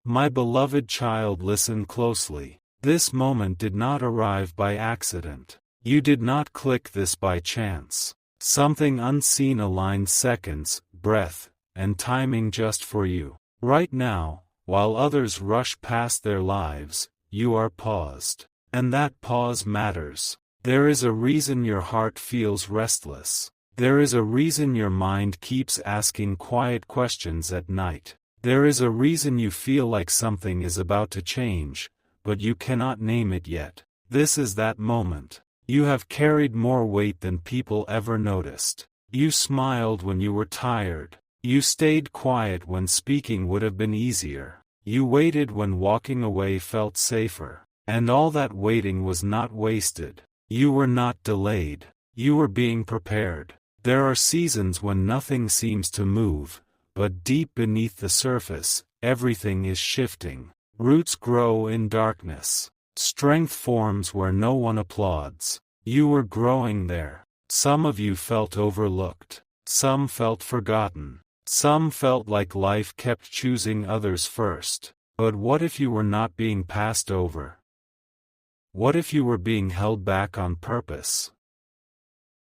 My beloved child, listen closely. This moment did not arrive by accident. You did not click this by chance. Something unseen aligned seconds, breath, and timing just for you. Right now, while others rush past their lives, you are paused. And that pause matters. There is a reason your heart feels restless. There is a reason your mind keeps asking quiet questions at night. There is a reason you feel like something is about to change, but you cannot name it yet. This is that moment. You have carried more weight than people ever noticed. You smiled when you were tired. You stayed quiet when speaking would have been easier. You waited when walking away felt safer. And all that waiting was not wasted. You were not delayed. You were being prepared. There are seasons when nothing seems to move, but deep beneath the surface, everything is shifting. Roots grow in darkness. Strength forms where no one applauds. You were growing there. Some of you felt overlooked. Some felt forgotten. Some felt like life kept choosing others first. But what if you were not being passed over? What if you were being held back on purpose?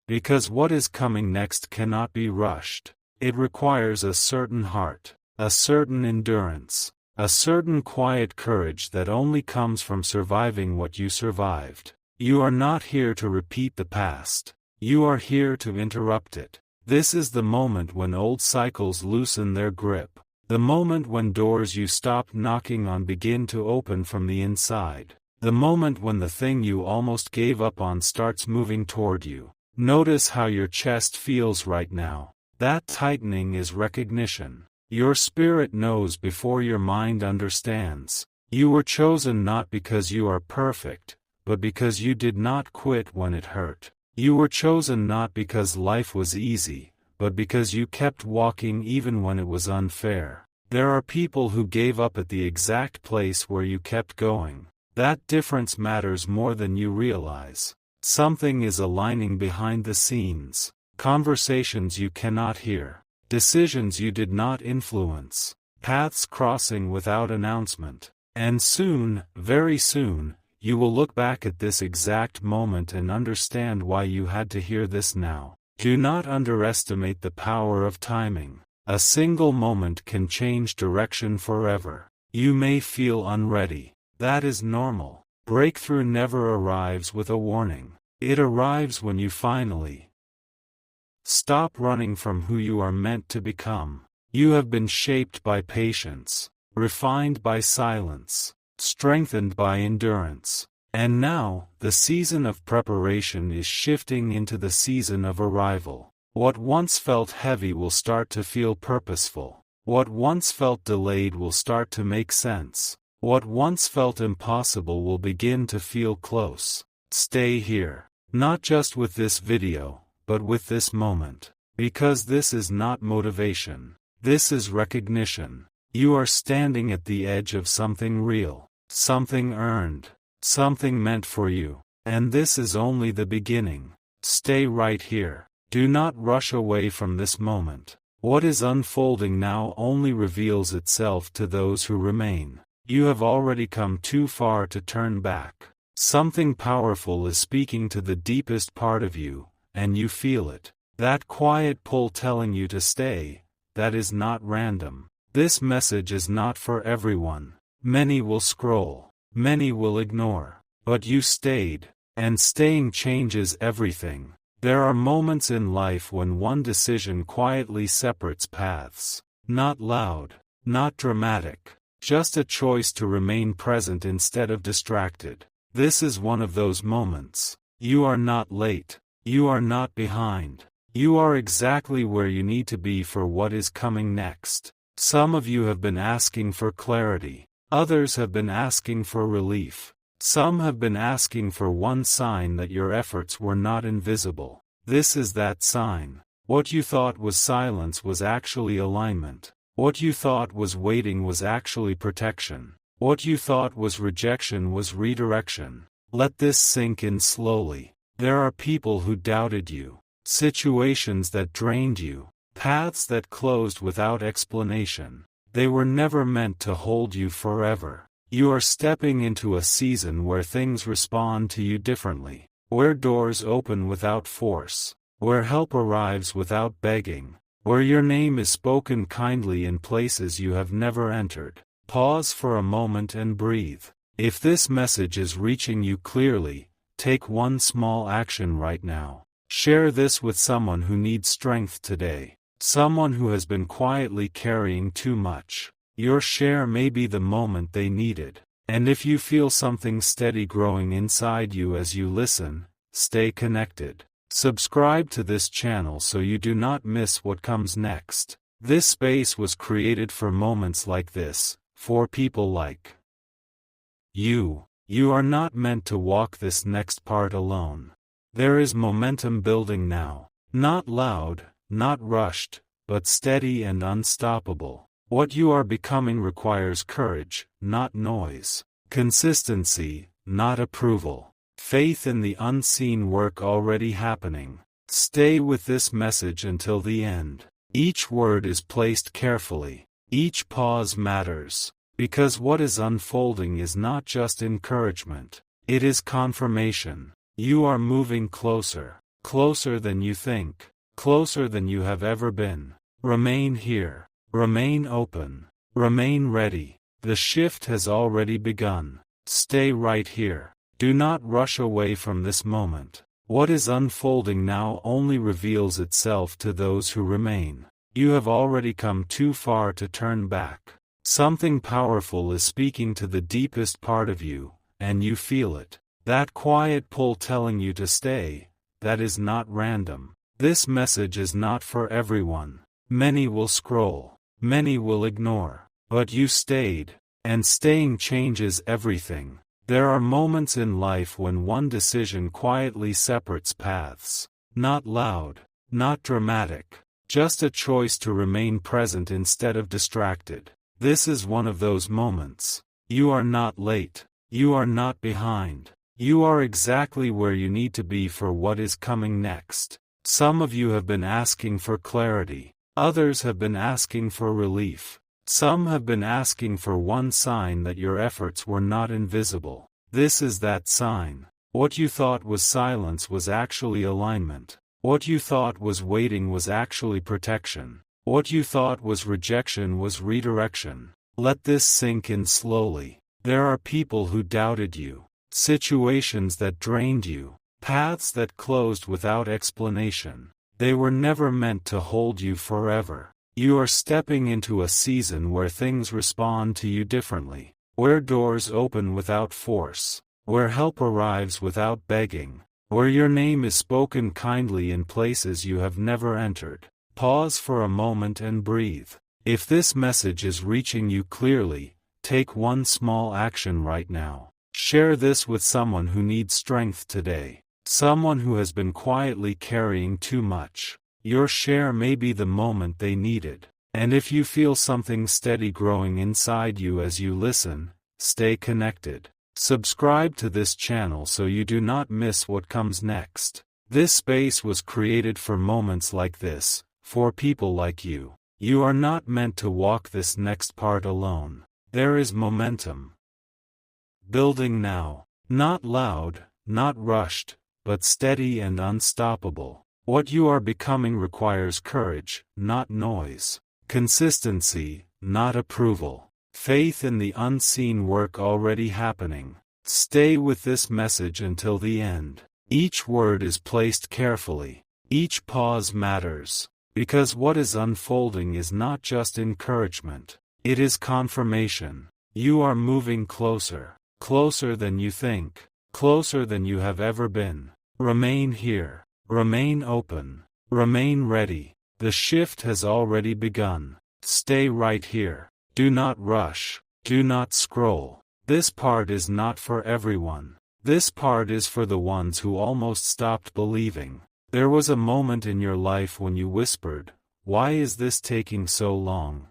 Because what is coming next cannot be rushed. It requires a certain heart, a certain endurance, a certain quiet courage that only comes from surviving what you survived. You are not here to repeat the past. You are here to interrupt it. This is the moment when old cycles loosen their grip. The moment when doors you stopped knocking on begin to open from the inside. The moment when the thing you almost gave up on starts moving toward you. Notice how your chest feels right now. That tightening is recognition. Your spirit knows before your mind understands. You were chosen not because you are perfect, but because you did not quit when it hurt. You were chosen not because life was easy, but because you kept walking even when it was unfair. There are people who gave up at the exact place where you kept going. That difference matters more than you realize. Something is aligning behind the scenes. Conversations you cannot hear. Decisions you did not influence. Paths crossing without announcement. And soon, very soon, you will look back at this exact moment and understand why you had to hear this now. Do not underestimate the power of timing. A single moment can change direction forever. You may feel unready. That is normal. Breakthrough never arrives with a warning. It arrives when you finally stop running from who you are meant to become. You have been shaped by patience, refined by silence, strengthened by endurance. And now, the season of preparation is shifting into the season of arrival. What once felt heavy will start to feel purposeful. What once felt delayed will start to make sense. What once felt impossible will begin to feel close. Stay here. Not just with this video, but with this moment. Because this is not motivation. This is recognition. You are standing at the edge of something real. Something earned. Something meant for you. And this is only the beginning. Stay right here. Do not rush away from this moment. What is unfolding now only reveals itself to those who remain. You have already come too far to turn back. Something powerful is speaking to the deepest part of you, and you feel it. That quiet pull telling you to stay, that is not random. This message is not for everyone. Many will scroll. Many will ignore. But you stayed, and staying changes everything. There are moments in life when one decision quietly separates paths. Not loud, not dramatic. Just a choice to remain present instead of distracted. This is one of those moments. You are not late. You are not behind. You are exactly where you need to be for what is coming next. Some of you have been asking for clarity. Others have been asking for relief. Some have been asking for one sign that your efforts were not invisible. This is that sign. What you thought was silence was actually alignment. What you thought was waiting was actually protection. What you thought was rejection was redirection. Let this sink in slowly. There are people who doubted you. Situations that drained you. Paths that closed without explanation. They were never meant to hold you forever. You are stepping into a season where things respond to you differently, where doors open without force, where help arrives without begging, where your name is spoken kindly in places you have never entered. Pause for a moment and breathe. If this message is reaching you clearly, take one small action right now. Share this with someone who needs strength today, someone who has been quietly carrying too much. Your share may be the moment they needed. And if you feel something steady growing inside you as you listen, stay connected. Subscribe to this channel so you do not miss what comes next. This space was created for moments like this, for people like you. You are not meant to walk this next part alone. There is momentum building now. Not loud, not rushed, but steady and unstoppable. What you are becoming requires courage, not noise. Consistency, not approval. Faith in the unseen work already happening. Stay with this message until the end. Each word is placed carefully. Each pause matters. Because what is unfolding is not just encouragement. It is confirmation. You are moving closer. Closer than you think. Closer than you have ever been. Remain here. Remain open. Remain ready. The shift has already begun. Stay right here. Do not rush away from this moment. What is unfolding now only reveals itself to those who remain. You have already come too far to turn back. Something powerful is speaking to the deepest part of you, and you feel it. That quiet pull telling you to stay, that is not random. This message is not for everyone. Many will scroll. Many will ignore. But you stayed, and staying changes everything. There are moments in life when one decision quietly separates paths. Not loud, not dramatic, just a choice to remain present instead of distracted. This is one of those moments. You are not late. You are not behind. You are exactly where you need to be for what is coming next. Some of you have been asking for clarity. Others have been asking for relief. Some have been asking for one sign that your efforts were not invisible. This is that sign. What you thought was silence was actually alignment. What you thought was waiting was actually protection. What you thought was rejection was redirection. Let this sink in slowly. There are people who doubted you. Situations that drained you. Paths that closed without explanation. They were never meant to hold you forever. You are stepping into a season where things respond to you differently, where doors open without force, where help arrives without begging, where your name is spoken kindly in places you have never entered. Pause for a moment and breathe. If this message is reaching you clearly, take one small action right now. Share this with someone who needs strength today, someone who has been quietly carrying too much. Your share may be the moment they needed. And if you feel something steady growing inside you as you listen, stay connected. Subscribe to this channel so you do not miss what comes next. This space was created for moments like this, for people like you. You are not meant to walk this next part alone. There is momentum building now. Not loud, not rushed, but steady and unstoppable. What you are becoming requires courage, not noise. Consistency, not approval. Faith in the unseen work already happening. Stay with this message until the end. Each word is placed carefully. Each pause matters. Because what is unfolding is not just encouragement. It is confirmation. You are moving closer. Closer than you think. Closer than you have ever been. Remain here. Remain open. Remain ready. The shift has already begun. Stay right here. Do not rush. Do not scroll. This part is not for everyone. This part is for the ones who almost stopped believing. There was a moment in your life when you whispered, "Why is this taking so long?"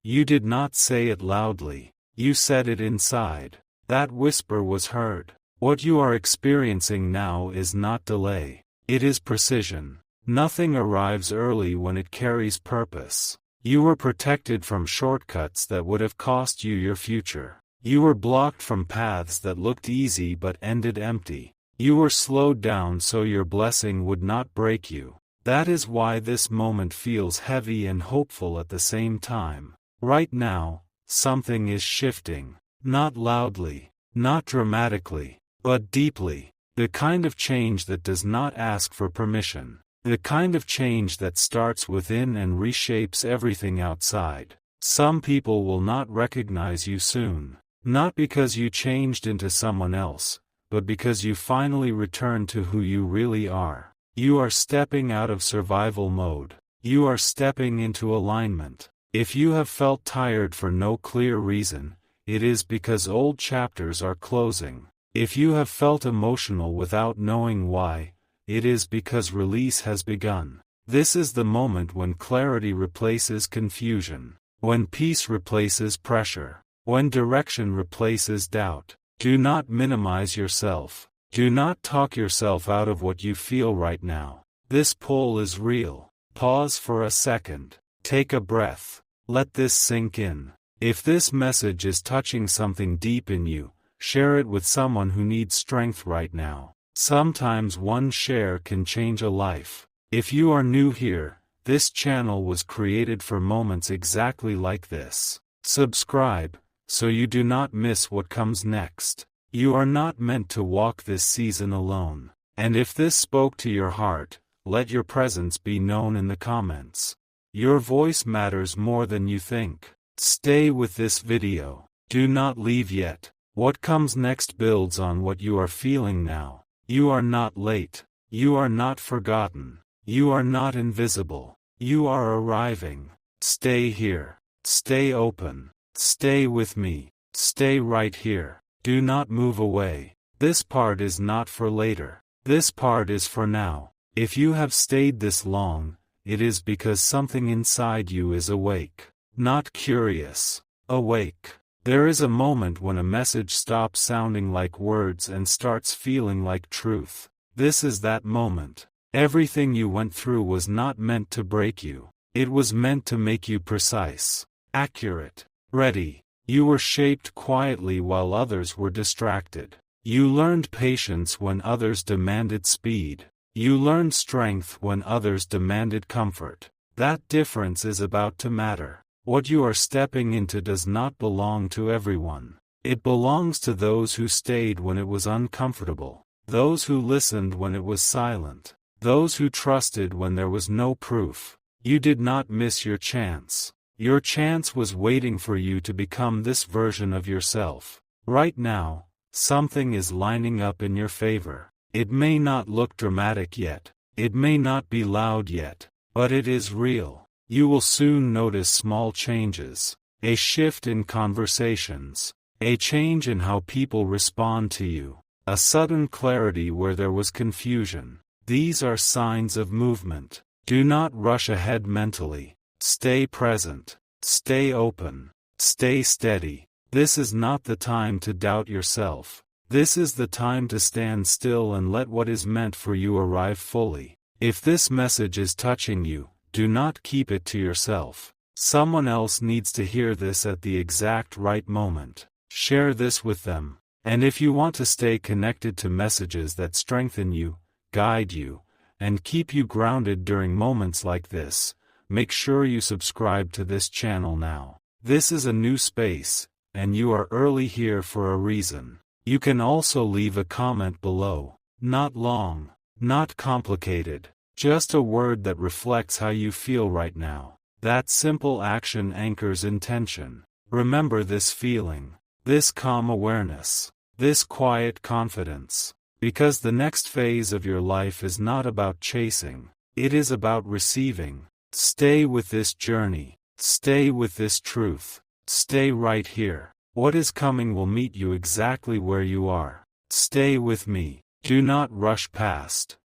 You did not say it loudly. You said it inside. That whisper was heard. What you are experiencing now is not delay. It is precision. Nothing arrives early when it carries purpose. You were protected from shortcuts that would have cost you your future. You were blocked from paths that looked easy but ended empty. You were slowed down so your blessing would not break you. That is why this moment feels heavy and hopeful at the same time. Right now, something is shifting. Not loudly, not dramatically, but deeply. The kind of change that does not ask for permission. The kind of change that starts within and reshapes everything outside. Some people will not recognize you soon. Not because you changed into someone else, but because you finally returned to who you really are. You are stepping out of survival mode. You are stepping into alignment. If you have felt tired for no clear reason, it is because old chapters are closing. If you have felt emotional without knowing why, it is because release has begun. This is the moment when clarity replaces confusion, when peace replaces pressure, when direction replaces doubt. Do not minimize yourself. Do not talk yourself out of what you feel right now. This pull is real. Pause for a second. Take a breath. Let this sink in. If this message is touching something deep in you, share it with someone who needs strength right now. Sometimes one share can change a life. If you are new here, this channel was created for moments exactly like this. Subscribe, so you do not miss what comes next. You are not meant to walk this season alone. And if this spoke to your heart, let your presence be known in the comments. Your voice matters more than you think. Stay with this video. Do not leave yet. What comes next builds on what you are feeling now. You are not late. You are not forgotten. You are not invisible. You are arriving. Stay here. Stay open. Stay with me. Stay right here. Do not move away. This part is not for later. This part is for now. If you have stayed this long, it is because something inside you is awake. Not curious. Awake. There is a moment when a message stops sounding like words and starts feeling like truth. This is that moment. Everything you went through was not meant to break you. It was meant to make you precise, accurate, ready. You were shaped quietly while others were distracted. You learned patience when others demanded speed. You learned strength when others demanded comfort. That difference is about to matter. What you are stepping into does not belong to everyone. It belongs to those who stayed when it was uncomfortable, those who listened when it was silent, those who trusted when there was no proof. You did not miss your chance. Your chance was waiting for you to become this version of yourself. Right now, something is lining up in your favor. It may not look dramatic yet. It may not be loud yet, but it is real. You will soon notice small changes, a shift in conversations, a change in how people respond to you, a sudden clarity where there was confusion. These are signs of movement. Do not rush ahead mentally. Stay present. Stay open. Stay steady. This is not the time to doubt yourself. This is the time to stand still and let what is meant for you arrive fully. If this message is touching you, do not keep it to yourself. Someone else needs to hear this at the exact right moment. Share this with them. And if you want to stay connected to messages that strengthen you, guide you, and keep you grounded during moments like this, make sure you subscribe to this channel now. This is a new space, and you are early here for a reason. You can also leave a comment below. Not long, not complicated. Just a word that reflects how you feel right now. That simple action anchors intention. Remember this feeling, this calm awareness, this quiet confidence. Because the next phase of your life is not about chasing, it is about receiving. Stay with this journey. Stay with this truth. Stay right here. What is coming will meet you exactly where you are. Stay with me. Do not rush past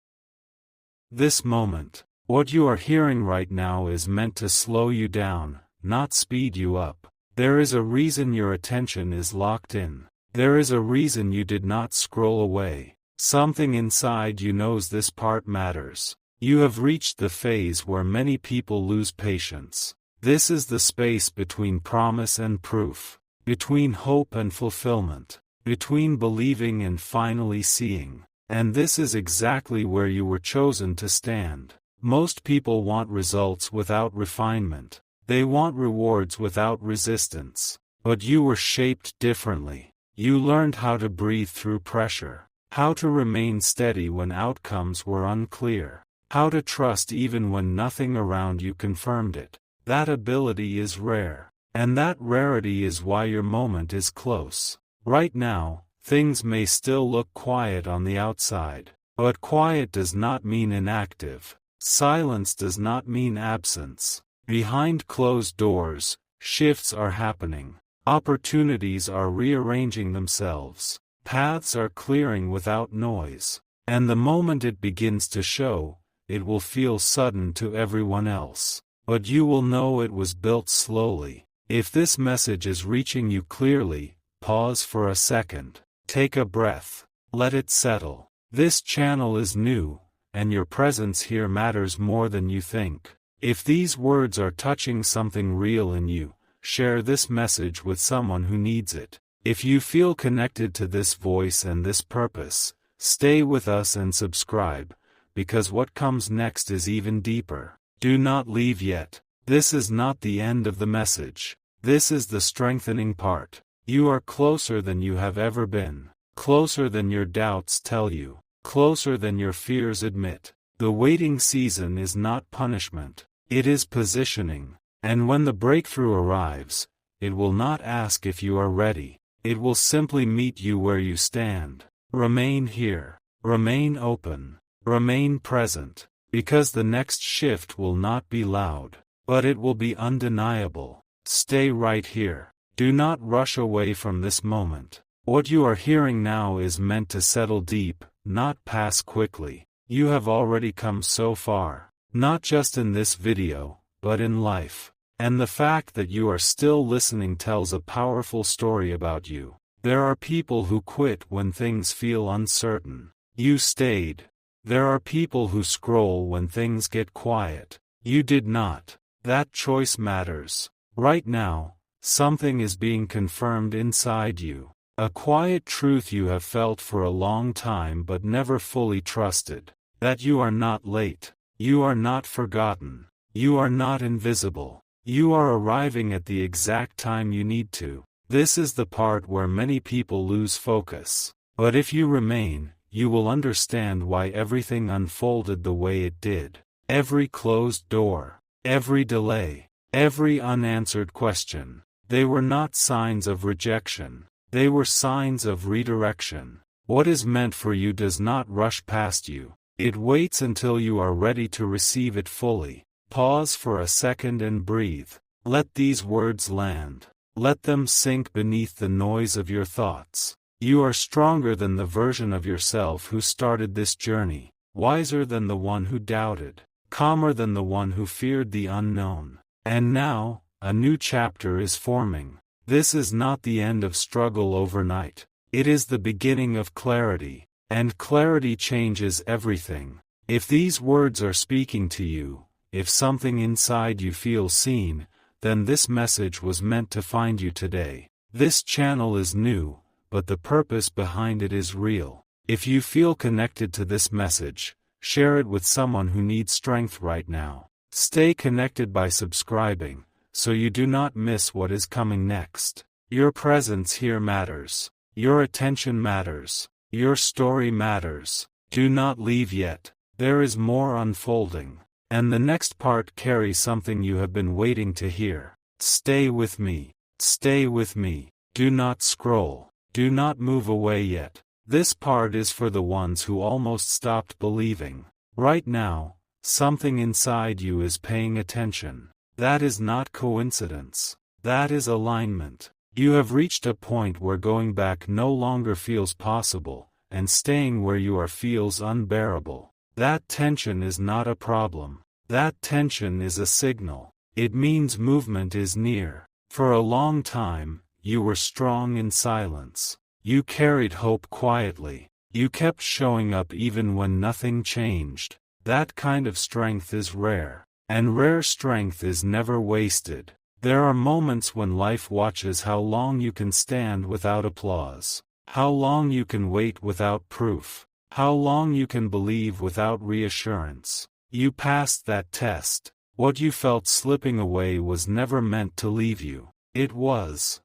this moment. What you are hearing right now is meant to slow you down, not speed you up. There is a reason your attention is locked in. There is a reason you did not scroll away. Something inside you knows this part matters. You have reached the phase where many people lose patience. This is the space between promise and proof, between hope and fulfillment, between believing and finally seeing. And this is exactly where you were chosen to stand. Most people want results without refinement. They want rewards without resistance. But you were shaped differently. You learned how to breathe through pressure, how to remain steady when outcomes were unclear, how to trust even when nothing around you confirmed it. That ability is rare. And that rarity is why your moment is close. Right now, things may still look quiet on the outside. But quiet does not mean inactive. Silence does not mean absence. Behind closed doors, shifts are happening. Opportunities are rearranging themselves. Paths are clearing without noise. And the moment it begins to show, it will feel sudden to everyone else. But you will know it was built slowly. If this message is reaching you clearly, pause for a second. Take a breath. Let it settle. This channel is new, and your presence here matters more than you think. If these words are touching something real in you, share this message with someone who needs it. If you feel connected to this voice and this purpose, stay with us and subscribe, because what comes next is even deeper. Do not leave yet. This is not the end of the message. This is the strengthening part. You are closer than you have ever been. Closer than your doubts tell you. Closer than your fears admit. The waiting season is not punishment. It is positioning. And when the breakthrough arrives, it will not ask if you are ready. It will simply meet you where you stand. Remain here. Remain open. Remain present. Because the next shift will not be loud, but it will be undeniable. Stay right here. Do not rush away from this moment. What you are hearing now is meant to settle deep, not pass quickly. You have already come so far, not just in this video, but in life. And the fact that you are still listening tells a powerful story about you. There are people who quit when things feel uncertain. You stayed. There are people who scroll when things get quiet. You did not. That choice matters. Right now, something is being confirmed inside you. A quiet truth you have felt for a long time but never fully trusted. That you are not late. You are not forgotten. You are not invisible. You are arriving at the exact time you need to. This is the part where many people lose focus. But if you remain, you will understand why everything unfolded the way it did. Every closed door, every delay, every unanswered question. They were not signs of rejection. They were signs of redirection. What is meant for you does not rush past you. It waits until you are ready to receive it fully. Pause for a second and breathe. Let these words land. Let them sink beneath the noise of your thoughts. You are stronger than the version of yourself who started this journey, wiser than the one who doubted, calmer than the one who feared the unknown. And now, a new chapter is forming. This is not the end of struggle overnight. It is the beginning of clarity, and clarity changes everything. If these words are speaking to you, if something inside you feels seen, then this message was meant to find you today. This channel is new, but the purpose behind it is real. If you feel connected to this message, share it with someone who needs strength right now. Stay connected by subscribing, so you do not miss what is coming next. Your presence here matters. Your attention matters. Your story matters. Do not leave yet. There is more unfolding. And the next part carries something you have been waiting to hear. Stay with me. Stay with me. Do not scroll. Do not move away yet. This part is for the ones who almost stopped believing. Right now, something inside you is paying attention. That is not coincidence. That is alignment. You have reached a point where going back no longer feels possible, and staying where you are feels unbearable. That tension is not a problem. That tension is a signal. It means movement is near. For a long time, you were strong in silence. You carried hope quietly. You kept showing up even when nothing changed. That kind of strength is rare. And rare strength is never wasted. There are moments when life watches how long you can stand without applause, how long you can wait without proof, how long you can believe without reassurance. You passed that test. What you felt slipping away was never meant to leave you. It was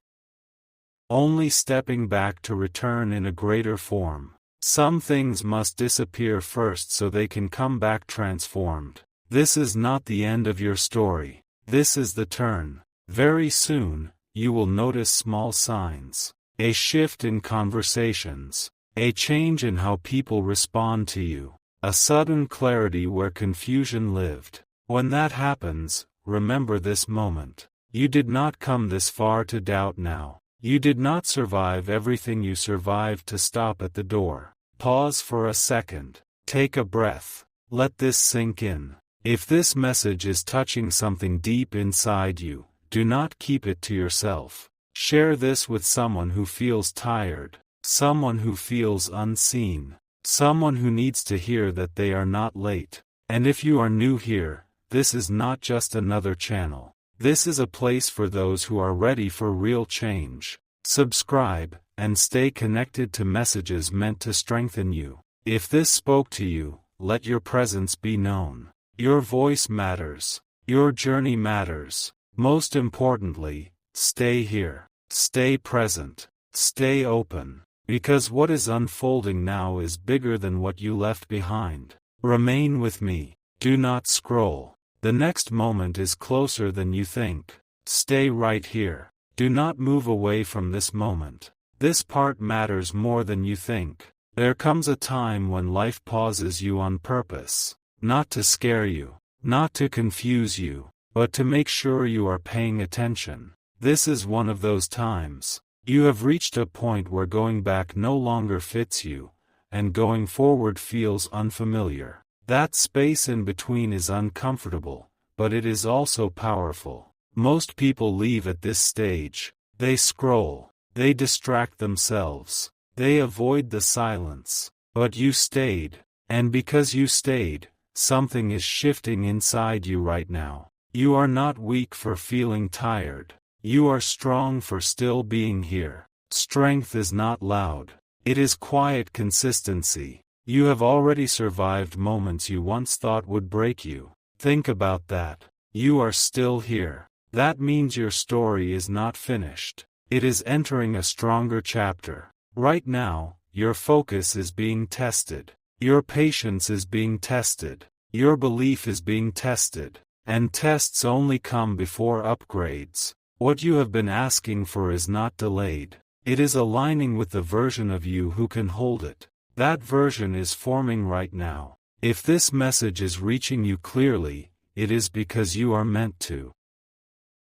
only stepping back to return in a greater form. Some things must disappear first so they can come back transformed. This is not the end of your story. This is the turn. Very soon, you will notice small signs. A shift in conversations. A change in how people respond to you. A sudden clarity where confusion lived. When that happens, remember this moment. You did not come this far to doubt now. You did not survive everything you survived to stop at the door. Pause for a second. Take a breath. Let this sink in. If this message is touching something deep inside you, do not keep it to yourself. Share this with someone who feels tired, someone who feels unseen, someone who needs to hear that they are not late. And if you are new here, this is not just another channel. This is a place for those who are ready for real change. Subscribe, and stay connected to messages meant to strengthen you. If this spoke to you, let your presence be known. Your voice matters. Your journey matters. Most importantly, stay here. Stay present. Stay open. Because what is unfolding now is bigger than what you left behind. Remain with me. Do not scroll. The next moment is closer than you think. Stay right here. Do not move away from this moment. This part matters more than you think. There comes a time when life pauses you on purpose. Not to scare you. Not to confuse you. But to make sure you are paying attention. This is one of those times. You have reached a point where going back no longer fits you, and going forward feels unfamiliar. That space in between is uncomfortable, but it is also powerful. Most people leave at this stage. They scroll. They distract themselves. They avoid the silence. But you stayed. And because you stayed, something is shifting inside you right now. You are not weak for feeling tired. You are strong for still being here. Strength is not loud. It is quiet consistency. You have already survived moments you once thought would break you. Think about that. You are still here. That means your story is not finished. It is entering a stronger chapter. Right now, your focus is being tested. Your patience is being tested. Your belief is being tested. And tests only come before upgrades. What you have been asking for is not delayed. It is aligning with the version of you who can hold it. That version is forming right now. If this message is reaching you clearly, it is because you are meant to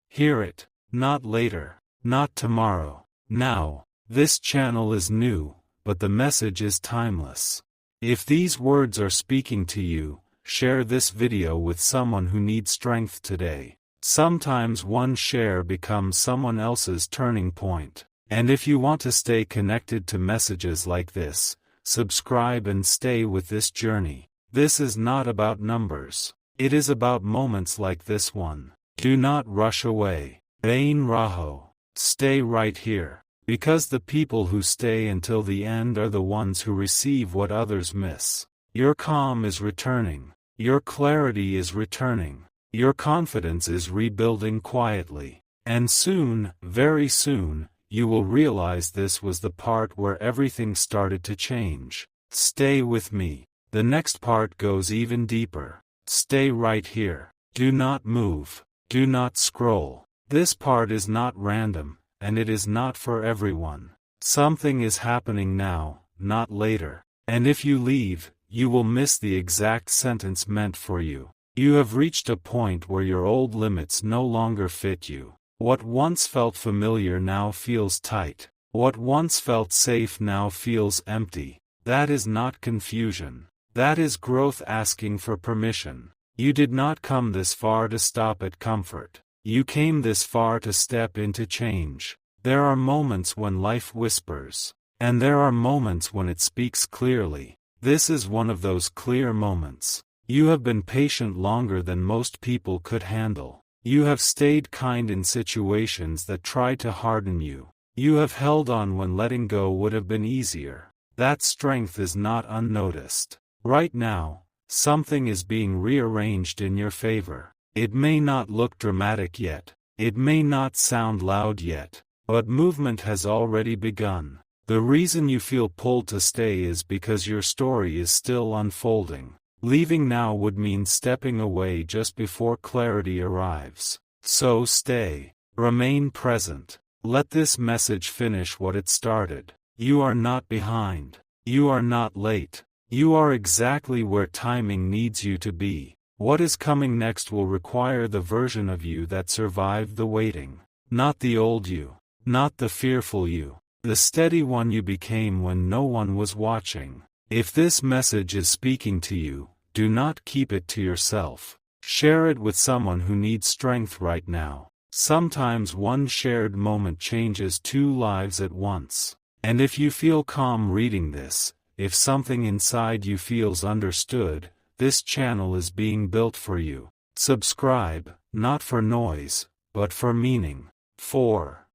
hear it. Not later. Not tomorrow. Now. This channel is new, but the message is timeless. If these words are speaking to you, share this video with someone who needs strength today. Sometimes one share becomes someone else's turning point. And if you want to stay connected to messages like this, subscribe and stay with this journey. This is not about numbers. It is about moments like this one. Do not rush away. Bain Raho. Stay right here. Because the people who stay until the end are the ones who receive what others miss. Your calm is returning. Your clarity is returning. Your confidence is rebuilding quietly. And soon, very soon, you will realize this was the part where everything started to change. Stay with me. The next part goes even deeper. Stay right here. Do not move. Do not scroll. This part is not random, and it is not for everyone. Something is happening now, not later. And if you leave, you will miss the exact sentence meant for you. You have reached a point where your old limits no longer fit you. What once felt familiar now feels tight. What once felt safe now feels empty. That is not confusion. That is growth asking for permission. You did not come this far to stop at comfort. You came this far to step into change. There are moments when life whispers. And there are moments when it speaks clearly. This is one of those clear moments. You have been patient longer than most people could handle. You have stayed kind in situations that tried to harden you. You have held on when letting go would have been easier. That strength is not unnoticed. Right now, something is being rearranged in your favor. It may not look dramatic yet. It may not sound loud yet. But movement has already begun. The reason you feel pulled to stay is because your story is still unfolding. Leaving now would mean stepping away just before clarity arrives. So stay. Remain present. Let this message finish what it started. You are not behind. You are not late. You are exactly where timing needs you to be. What is coming next will require the version of you that survived the waiting. Not the old you. Not the fearful you. The steady one you became when no one was watching. If this message is speaking to you, do not keep it to yourself. Share it with someone who needs strength right now. Sometimes one shared moment changes two lives at once. And if you feel calm reading this, if something inside you feels understood, this channel is being built for you. Subscribe, not for noise, but for meaning. 4.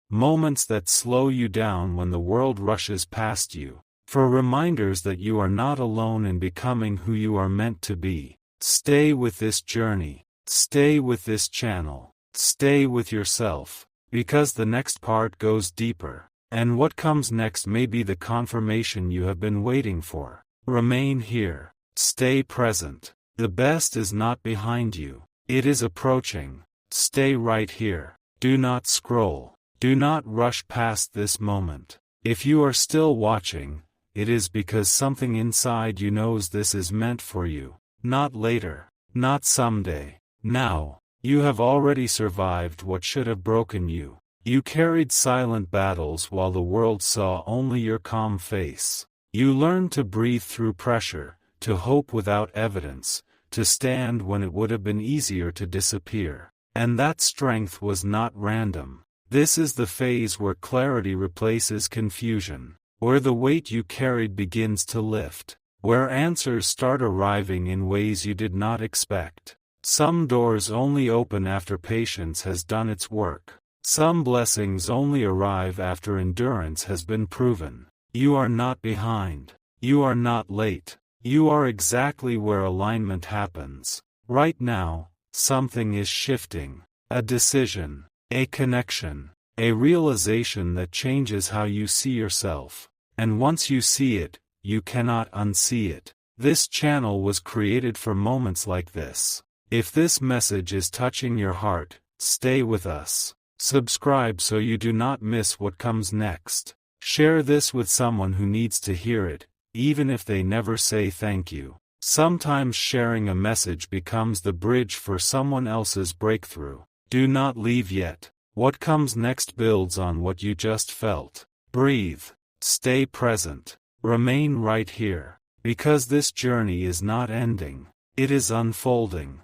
Moments that slow you down when the world rushes past you. For reminders that you are not alone in becoming who you are meant to be. Stay with this journey. Stay with this channel. Stay with yourself. Because the next part goes deeper. And what comes next may be the confirmation you have been waiting for. Remain here. Stay present. The best is not behind you. It is approaching. Stay right here. Do not scroll. Do not rush past this moment. If you are still watching, it is because something inside you knows this is meant for you. Not later. Not someday. Now. You have already survived what should have broken you. You carried silent battles while the world saw only your calm face. You learned to breathe through pressure, to hope without evidence, to stand when it would have been easier to disappear. And that strength was not random. This is the phase where clarity replaces confusion. Where the weight you carried begins to lift. Where answers start arriving in ways you did not expect. Some doors only open after patience has done its work. Some blessings only arrive after endurance has been proven. You are not behind. You are not late. You are exactly where alignment happens. Right now, something is shifting. A decision. A connection. A realization that changes how you see yourself. And once you see it, you cannot unsee it. This channel was created for moments like this. If this message is touching your heart, stay with us. Subscribe so you do not miss what comes next. Share this with someone who needs to hear it, even if they never say thank you. Sometimes sharing a message becomes the bridge for someone else's breakthrough. Do not leave yet. What comes next builds on what you just felt. Breathe. Stay present. Remain right here. Because this journey is not ending. It is unfolding.